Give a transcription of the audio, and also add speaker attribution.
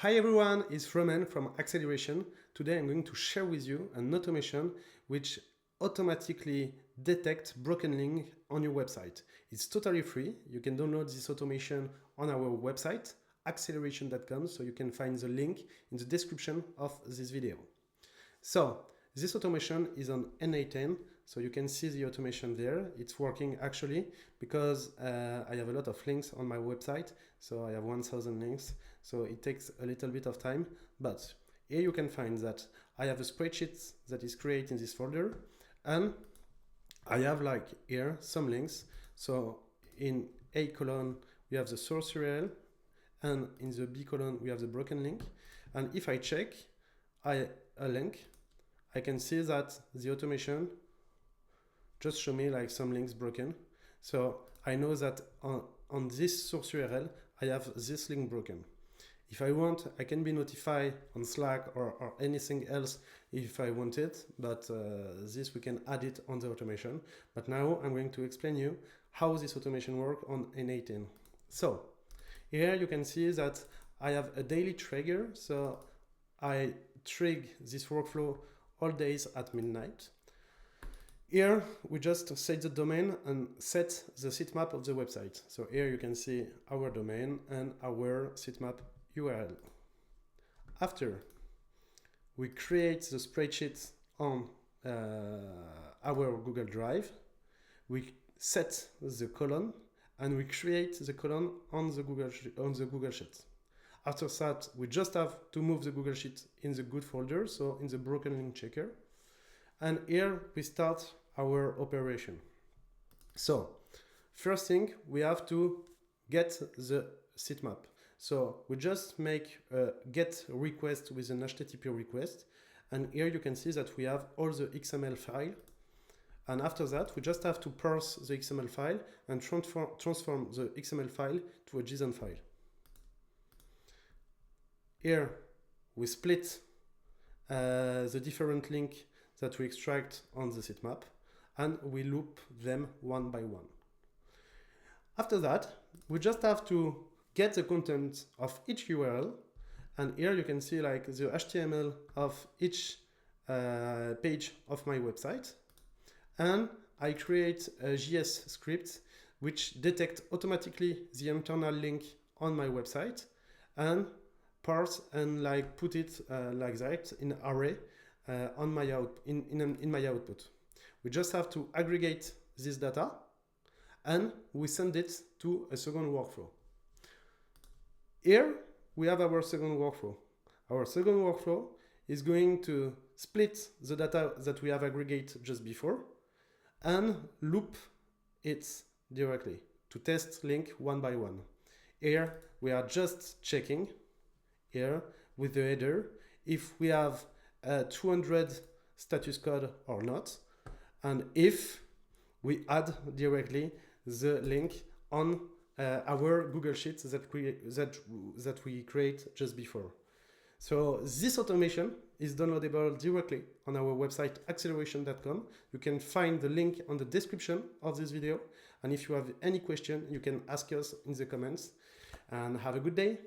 Speaker 1: Hi everyone, it's Roman from Acceleration. Today I'm going to share with you an automation which automatically detects broken link on your website. It's totally free. You can download this automation on our website, acceleration.com, so you can find the link in the description of this video. So this automation is on n8n, so you can see the automation there. It's working actually because I have a lot of links on my website, so I have 1000 links, so it takes a little bit of time, but here you can find that I have a spreadsheet that is created in this folder, and I have like here some links. So in A column we have the source URL, and in the B column we have the broken link, and if I check a link, I can see that the automation just show me like some links broken. So I know that on this source URL, I have this link broken. If I want, I can be notified on Slack or anything else if I want it, but this we can add it on the automation. But now I'm going to explain you how this automation works on n8n. So here you can see that I have a daily trigger. So I trigger this workflow all days at midnight. Here we just set the domain and set the sitemap of the website. So here you can see our domain and our sitemap URL. After we create the spreadsheet on our Google Drive, we set the column and we create the column on the Google Sheet. After that, we just have to move the Google Sheet in the good folder, so in the broken link checker. And here we start our operation. So first thing, we have to get the sitemap. So we just make a get request with an HTTP request. And here you can see that we have all the XML file. And after that, we just have to parse the XML file and transform the XML file to a JSON file. Here we split the different links that we extract on the sitemap, and we loop them one by one. After that, we just have to get the content of each URL, and here you can see like the HTML of each page of my website, and I create a JS script which detects automatically the internal link on my website and parse and like put it like that in array on my in my output. We just have to aggregate this data and we send it to a second workflow. Here we have our second workflow. Our second workflow is going to split the data that we have aggregated just before and loop it directly to test link one by one. Here we are just checking here with the header if we have 200 status code or not, and if we add directly the link on our Google Sheets that we create just before. So this automation is downloadable directly on our website acceleration.com. You can find the link on the description of this video, and if you have any question, you can ask us in the comments. And have a good day.